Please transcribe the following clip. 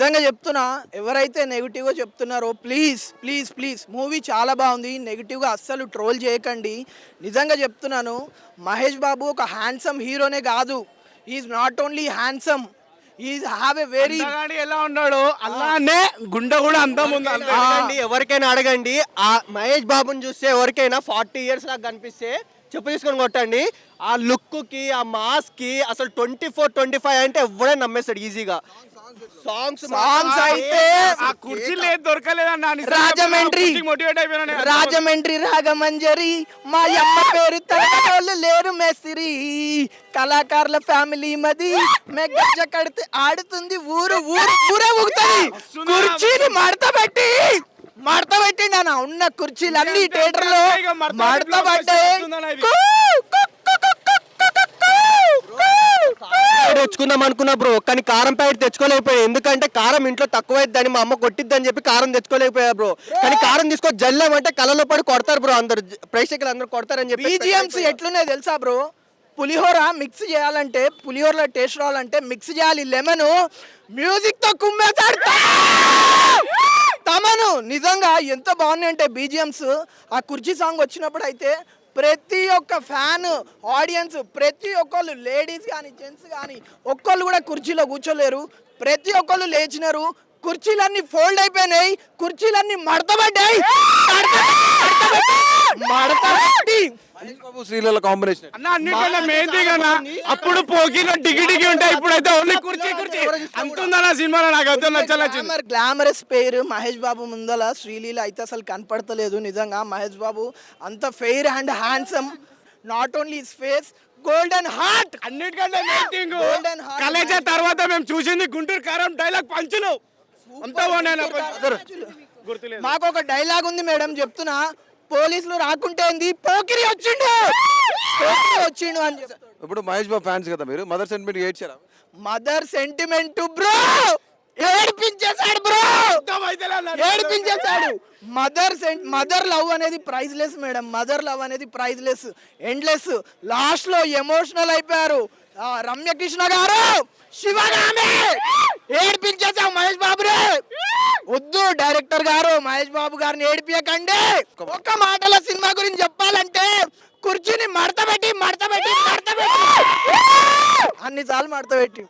నిజంగా చెప్తున్నా, ఎవరైతే నెగిటివ్గా చెప్తున్నారో ప్లీజ్ ప్లీజ్ ప్లీజ్ మూవీ చాలా బాగుంది, నెగిటివ్గా అస్సలు ట్రోల్ చేయకండి. నిజంగా చెప్తున్నాను, మహేష్ బాబు ఒక హ్యాండ్సమ్ హీరోనే కాదు, is not only handsome, is have a very ఎలా ఉన్నాడు అలానే గుండె కూడా అందం ఉంది. అడగండి, ఎవరికైనా అడగండి, ఆ మహేష్ బాబుని చూస్తే ఎవరికైనా 40 years లాగా కనిపిస్తే చెప్పు తీసుకొని కొట్టండి. ఆ లుక్ కి, ఆ మాస్ కి అసలు 24-25 అంటే ఎవరైనా నమ్మేస్తాడు ఈజీగా. సాంగ్స్ అయితే ఆ కుర్చీలు ఏది దొరకలేదన్నా. రాజమండ్రి రాగమంజరి మా అమ్మ పేరు తలకోళ్ళు లేరు మేస్త్రి, కళాకారుల ఫ్యామిలీ మది మెగ్గజ్జ కడితే ఆడుతుంది ఊరు ఊరు ఊరే ఊగుతుంది. కుర్చీని మడత పెట్టిండి అన్న, ఉన్న కుర్చీలన్నీ థియేటర్ లో మడత పడ్డాయి. తెచ్చుకుందాం అనుకున్నా బ్రో, కానీ కారం ప్యాకెట్ తెచ్చుకోలేకపోయా. ఎందుకంటే కారం ఇంట్లో తక్కువైద్దని మా అమ్మ కొట్టిద్దని చెప్పి కారం తెచ్చుకోలేకపోయా బ్రో. కానీ కారం తీసుకొని జల్లామంటే కళ్ళలో పడి కొడతారు బ్రో, అందరు ప్రేక్షకులు అందరూ కొడతారని చెప్పి. BGMs ఎట్లున్నాయి తెలుసా బ్రో? పులిహోర మిక్స్ చేయాలంటే, పులిహోరలో టేస్ట్ రావాలంటే మిక్స్ చేయాలి లెమన్, మ్యూజిక్ తో కుమ్మేశాడు తమను. నిజంగా ఎంత బాగున్నాయి అంటే BGMs. ఆ కుర్చీ సాంగ్ వచ్చినప్పుడు అయితే ప్రతి ఒక్క ఫ్యాన్ ఆడియన్స్, ప్రతి ఒక్కళ్ళు లేడీస్ కానీ జెంట్స్ కానీ ఒక్కళ్ళు కూడా కుర్చీలో కూర్చోలేరు, ప్రతి ఒక్కళ్ళు లేచినారు. కుర్చీలన్నీ ఫోల్డ్ అయిపోయినాయి, కుర్చీలన్నీ మడతబడ్డాయి. శ్రీలీల కాంబినేషన్ అన్న అన్నిటికన్నా మెయిన్ థింగ్ అన్న, అప్పుడు పోకిలో డిగి ఉంటాయి, ఇప్పుడైతే ఓన్లీ కుర్చీ అంతుందన్న సినిమాలో. నాకు అయితే నచ్చింది. గ్లామరస్ పేరు మహేష్ బాబు ముందల శ్రీలీల అయితే అసలు కనపడతలేదు. నిజంగా మహేష్ బాబు అంత fair and handsome, not only his face, golden heart. అన్నిటికంటే మెయిన్ థింగ్ కలేజా తర్వాత మేము చూసింది గుంటూరు కారం డైలాగ్ పంచులు అంతా గుర్తులేదు. మాకు ఒక డైలాగ్ ఉంది మేడం, చెప్తున్నా, పోలీసులు రాకుంటే పోకిరి వచ్చిండు అని చెప్తాడు. ఇప్పుడు మహేష్ బాబు ఫ్యాన్స్ కదా మీరు, మదర్ సెంటిమెంట్ ఏడ్చారా? మదర్ సెంటిమెంట్ బ్రో ఏడిపించేశాడు బ్రో, ఏడిపించేశాడు. మదర్ లవ్ అనేది ప్రైజ్లెస్ మేడం, మదర్ లవ్ అనేది ప్రైజ్లెస్, ఎండ్లెస్. లాస్ట్ లో ఎమోషనల్ అయిపోయారు రమ్యకృష్ణ గారు, శివగామి ఏడిపించేసాం మహేష్ బాబు రే. వద్దు డైరెక్టర్ గారు, మహేష్ బాబు గారిని ఏడిపించకండి. ఒక్క మాటలో సినిమా గురించి చెప్పాలంటే, కుర్చీని మడతపెట్టి అన్నిసార్లు మడతపెట్టి